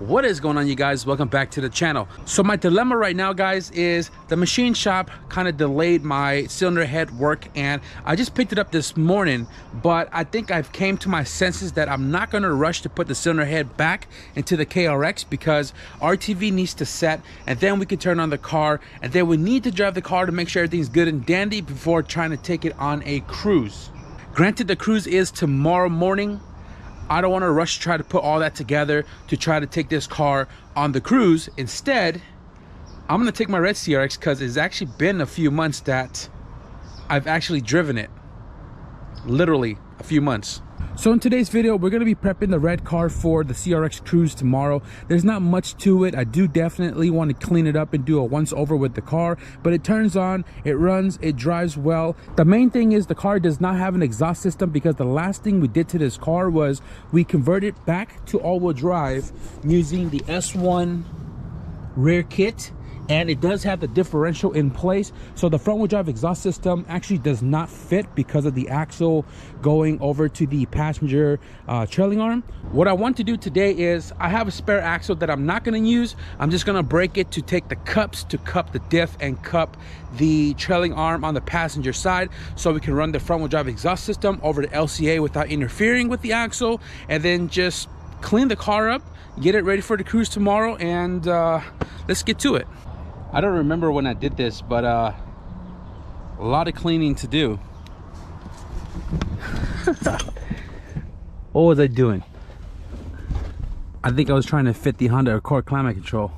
What is going on, you guys? Welcome back to the channel. So my dilemma right now, guys, is the machine shop kind of delayed my cylinder head work, and I just picked it up this morning, but I think I've came to my senses that I'm not going to rush to put the cylinder head back into the KRX because RTV needs to set, and then we can turn on the car, and then we need to drive the car to make sure everything's good and dandy before trying to take it on a cruise. Granted, the cruise is tomorrow morning. I don't want to rush to try to put all that together to try to take this car on the cruise. Instead, I'm going to take my red CRX because it's actually been a few months that I've actually driven it. Literally a few months. So in today's video, we're going to be prepping the red car for the CRX cruise tomorrow. There's not much to it. I do definitely want to clean it up and do a once over with the car, but it turns on, it runs, it drives well. The main thing is the car does not have an exhaust system because the last thing we did to this car was we converted back to all-wheel drive using the S1 rear kit. And it does have the differential in place, so the front wheel drive exhaust system actually does not fit because of the axle going over to the passenger trailing arm. What I want to do today is I have a spare axle that I'm not going to use. I'm just going to break it to take the cups to cup the diff and cup the trailing arm on the passenger side, so we can run the front wheel drive exhaust system over to LCA without interfering with the axle, and then just clean the car up, get it ready for the cruise tomorrow, and let's get to it. I don't remember when I did this, but a lot of cleaning to do. What was I doing? I think I was trying to fit the Honda Accord climate control.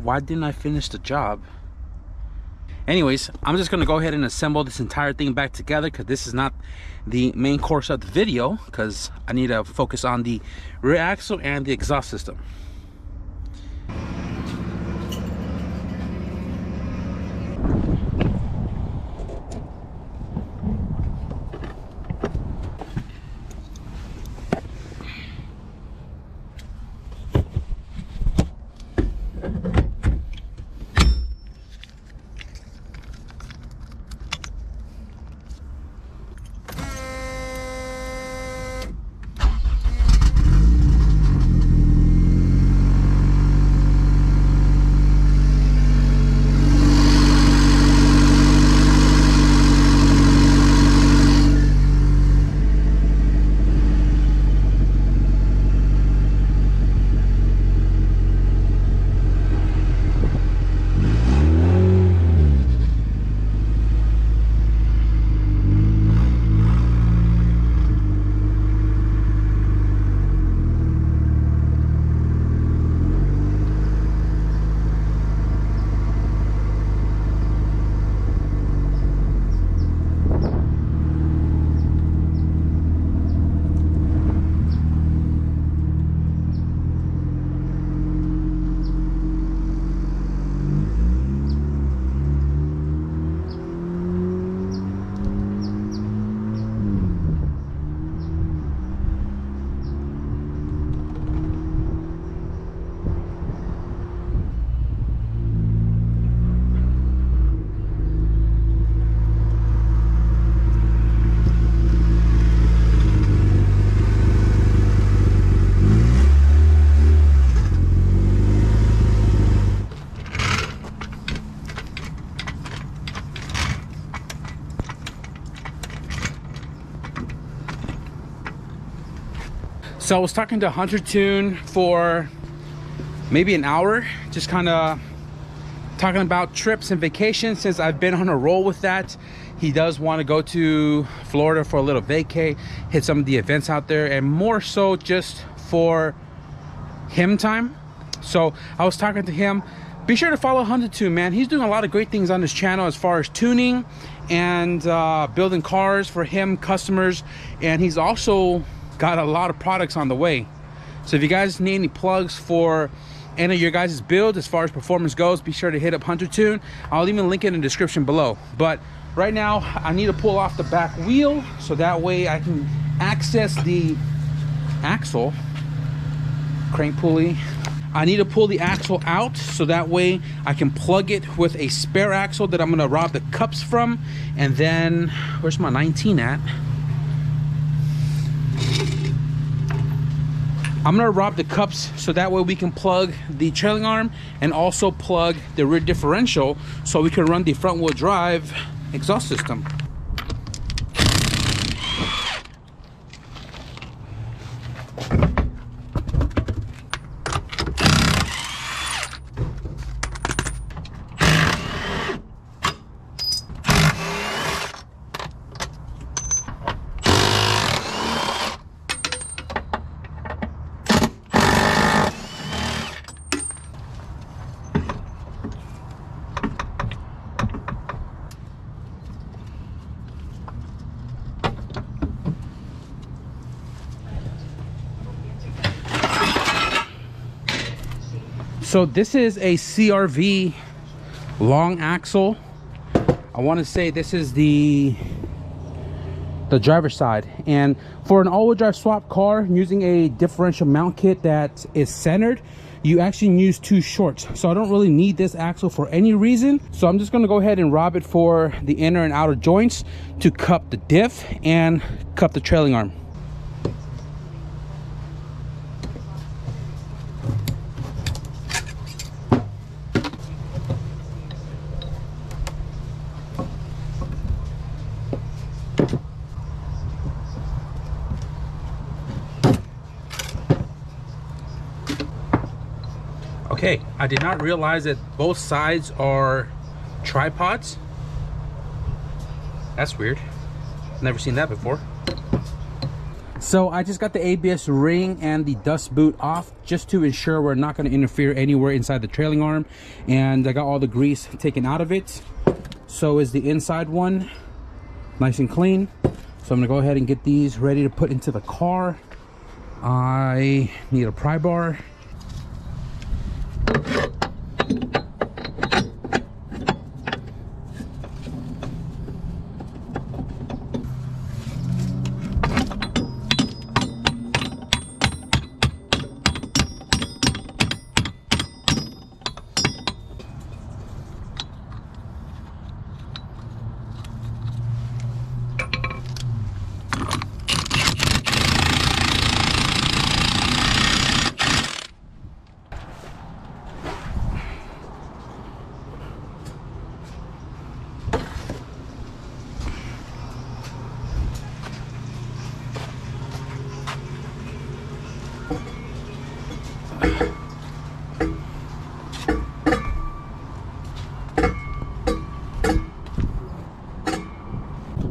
Why didn't I finish the job? Anyways, I'm just gonna go ahead and assemble this entire thing back together because this is not the main course of the video, because I need to focus on the rear axle and the exhaust system. So I was talking to HunterTuned for maybe an hour, just kind of talking about trips and vacations since I've been on a roll with that. He does want to go to Florida for a little vacay, hit some of the events out there, and more so just for him time. So I was talking to him. Be sure to follow HunterTuned, man. He's doing a lot of great things on his channel as far as tuning and building cars for him, customers, and he's also got a lot of products on the way. So if you guys need any plugs for any of your guys' builds as far as performance goes, be sure to hit up HunterTuned. I'll even link it in the description below. But right now I need to pull off the back wheel so that way I can access the axle crank pulley. I need to pull the axle out so that way I can plug it with a spare axle that I'm going to rob the cups from. And then where's my 19 at? I'm gonna rob the cups so that way we can plug the trailing arm and also plug the rear differential so we can run the front wheel drive exhaust system. So this is a CRV long axle. I want to say this is the driver's side, and for an all-wheel drive swap car using a differential mount kit that is centered, you actually use two shorts. So I don't really need this axle for any reason, so I'm just going to go ahead and rob it for the inner and outer joints to cup the diff and cup the trailing arm. Okay, I did not realize that both sides are tripods. That's weird. Never seen that before. So I just got the ABS ring and the dust boot off just to ensure we're not going to interfere anywhere inside the trailing arm. And I got all the grease taken out of it. So is the inside one, nice and clean. So I'm going to go ahead and get these ready to put into the car. I need a pry bar.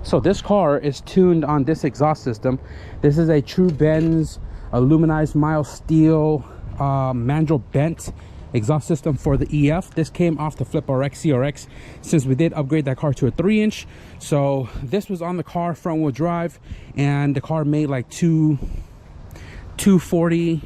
So this car is tuned on this exhaust system. This is a true Benz aluminized mild steel mandrel bent exhaust system for the EF. This came off the FABRICATION CRX since we did upgrade that car to a 3-inch. So this was on the car front wheel drive, and the car made like 240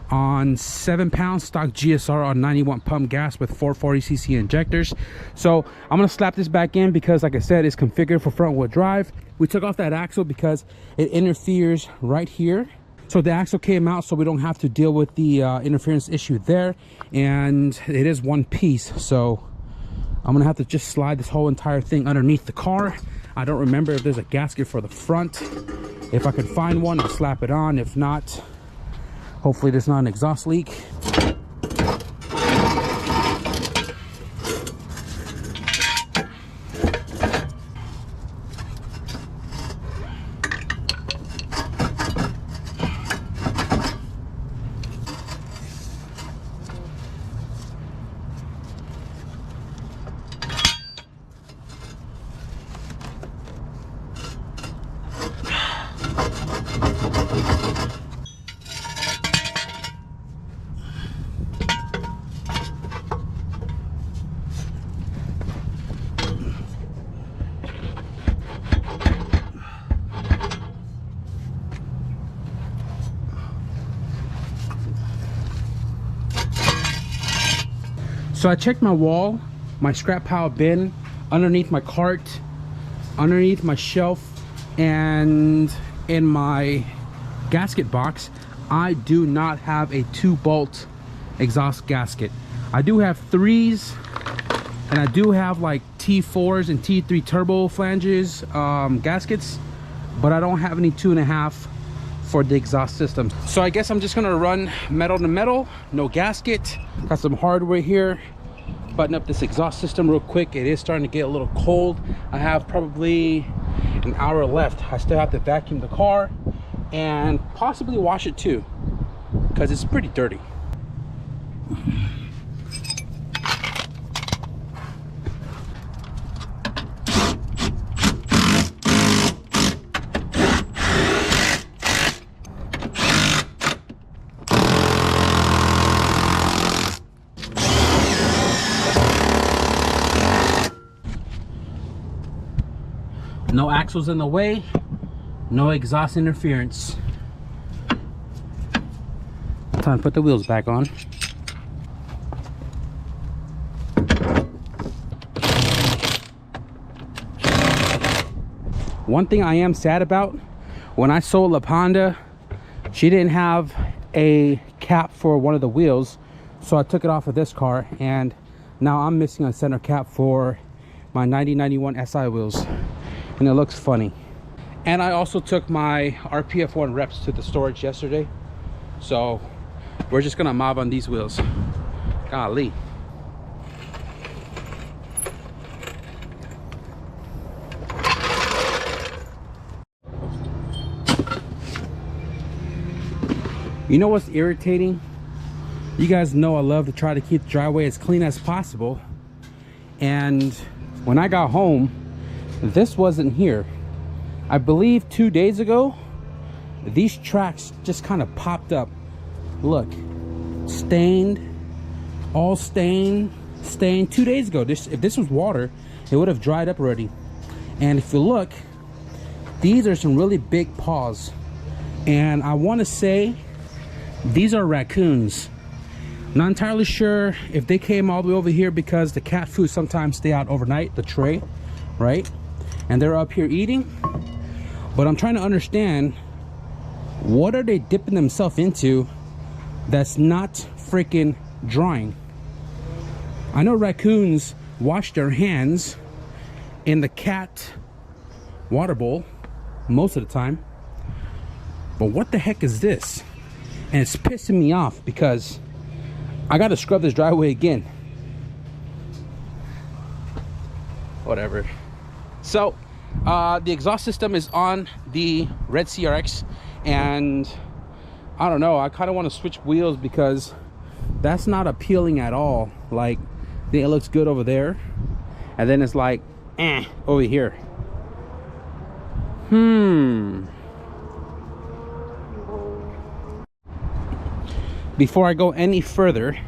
on 7-pound stock GSR on 91 pump gas with 440cc injectors. So I'm gonna slap this back in because, like I said, it's configured for front wheel drive. We took off that axle because it interferes right here. So the axle came out so we don't have to deal with the interference issue there, and it is one piece. So I'm gonna have to just slide this whole entire thing underneath the car. I don't remember if there's a gasket for the front. If I can find one, I'll slap it on. If not, hopefully there's not an exhaust leak. So I checked my wall, my scrap pile bin, underneath my cart, underneath my shelf, and in my gasket box. I do not have a 2-bolt exhaust gasket. I do have 3s, and I do have like T4s and T3 turbo flanges gaskets, but I don't have any 2.5 for the exhaust system. So I guess I'm just gonna run metal to metal, no gasket. Got some hardware here. Button up this exhaust system real quick. It is starting to get a little cold. I have probably an hour left. I still have to vacuum the car and possibly wash it too, because it's pretty dirty. No axles in the way, no exhaust interference. Time to put the wheels back on. One thing I am sad about, when I sold La Honda, she didn't have a cap for one of the wheels, so I took it off of this car, and now I'm missing a center cap for my 9091 SI wheels. And it looks funny. And I also took my RPF1 reps to the storage yesterday, so we're just gonna mob on these wheels. Golly. You know what's irritating? You guys know I love to try to keep the driveway as clean as possible, and when I got home, this wasn't here. I believe 2 days ago, these tracks just kind of popped up. Look, stained, all stained 2 days ago. If this was water, it would have dried up already. And if you look, these are some really big paws. And I want to say these are raccoons. Not entirely sure if they came all the way over here because the cat food sometimes stay out overnight, the tray, right? And they're up here eating, but I'm trying to understand, what are they dipping themselves into that's not freaking drying? I know raccoons wash their hands in the cat water bowl most of the time, but what the heck is this? And it's pissing me off because I gotta scrub this driveway again. Whatever. So the exhaust system is on the red CRX, and I don't know, I kind of want to switch wheels because that's not appealing at all. Like, it looks good over there, and then it's like over here. Before I go any further,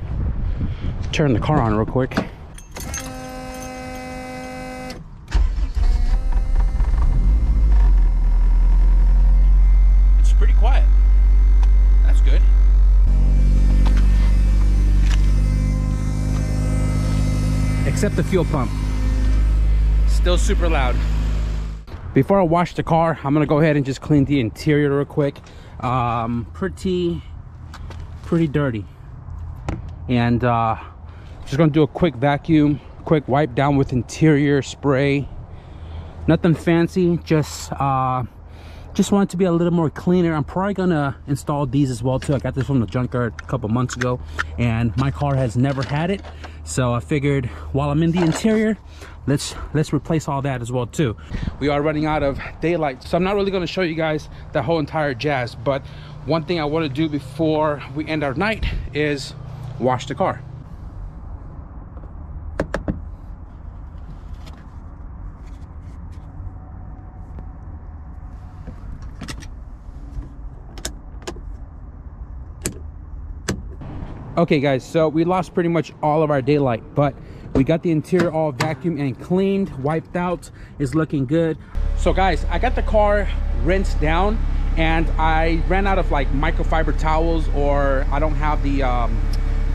turn the car on real quick. Except the fuel pump, still super loud. Before I wash the car, I'm gonna go ahead and just clean the interior real quick. Pretty dirty, and just gonna do a quick vacuum, quick wipe down with interior spray. Nothing fancy, just want it to be a little more cleaner. I'm probably gonna install these as well too. I got this from the junkyard a couple months ago, and my car has never had it, so I figured while I'm in the interior, let's replace all that as well too. We are running out of daylight, so I'm not really going to show you guys the whole entire jazz, but one thing I want to do before we end our night is wash the car. Okay guys, so we lost pretty much all of our daylight, but we got the interior all vacuumed and cleaned, wiped out. It's looking good. So guys, I got the car rinsed down, and I ran out of like microfiber towels, or I don't have the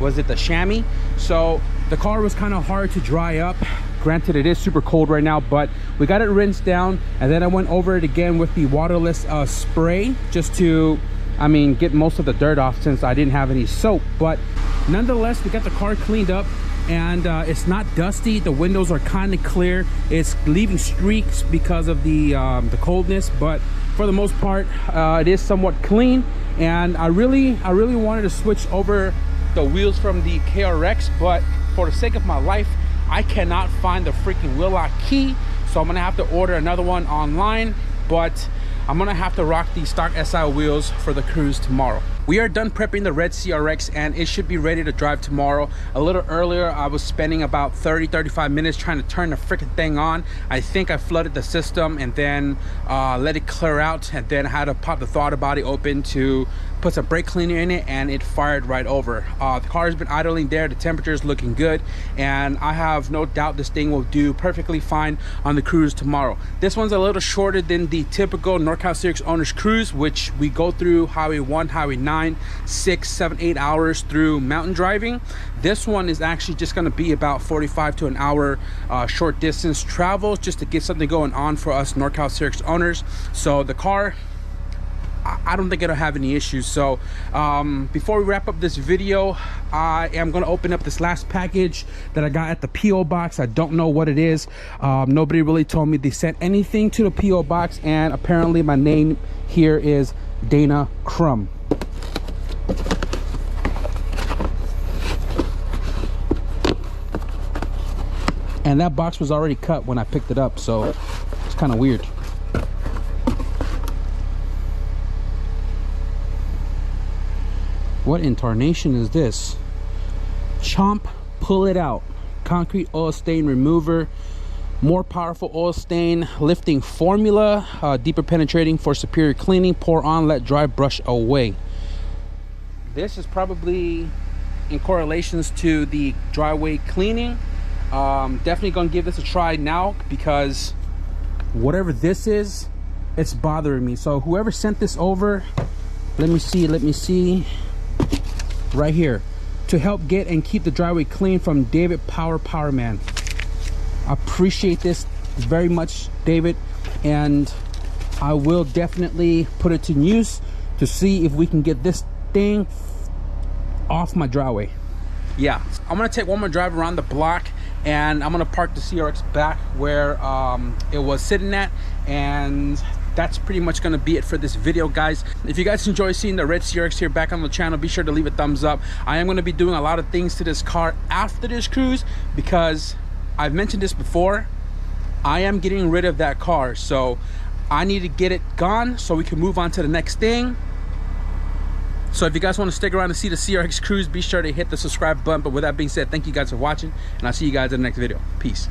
was it the chamois, so the car was kind of hard to dry up. Granted, it is super cold right now, but we got it rinsed down, and then I went over it again with the waterless spray just to, I mean, get most of the dirt off since I didn't have any soap. But nonetheless, we got the car cleaned up. and it's not dusty. The windows are kind of clear. It's leaving streaks because of the coldness, but for the most part it is somewhat clean. And I really wanted to switch over the wheels from the KRX, but for the sake of my life I cannot find the freaking wheel lock key, so I'm gonna have to order another one online. But I'm gonna have to rock these stock SI wheels for the cruise tomorrow. We are done prepping the red CRX and it should be ready to drive tomorrow. A little earlier, I was spending about 30-35 minutes trying to turn the freaking thing on. I think I flooded the system and then let it clear out, and then I had to pop the throttle body open to put some brake cleaner in it, and it fired right over. The car has been idling there, the temperature is looking good, and I have no doubt this thing will do perfectly fine on the cruise tomorrow. This one's a little shorter than the typical NorCal CRX owners cruise, which we go through Highway 1, Highway 9, 6, 7, 8 hours through mountain driving. This one is actually just going to be about 45 to an hour short distance travels, just to get something going on for us NorCal CRX owners. So the car, I don't think it'll have any issues. So before we wrap up this video, I am going to open up this last package that I got at the PO box. I don't know what it is. Nobody really told me they sent anything to the PO box, and apparently my name here is Dana Prum. And that box was already cut when I picked it up, so it's kind of weird. What in tarnation is this? Chomp, pull it out. Concrete oil stain remover. More powerful oil stain lifting formula. Deeper penetrating for superior cleaning. Pour on, let dry, brush away. This is probably in correlations to the driveway cleaning. Definitely gonna give this a try now, because whatever this is, it's bothering me. So whoever sent this over, let me see right here, to help get and keep the driveway clean, from David Powerman. I appreciate this very much, David, and I will definitely put it to use to see if we can get this thing off my driveway. Yeah, I'm gonna take one more drive around the block, and I'm gonna park the CRX back where it was sitting at, and that's pretty much gonna be it for this video, guys. If you guys enjoy seeing the red CRX here back on the channel, be sure to leave a thumbs up. I am gonna be doing a lot of things to this car after this cruise, because I've mentioned this before, I am getting rid of that car, so I need to get it gone so we can move on to the next thing. So if you guys want to stick around to see the CRX cruise, be sure to hit the subscribe button. But with that being said, thank you guys for watching, and I'll see you guys in the next video. Peace.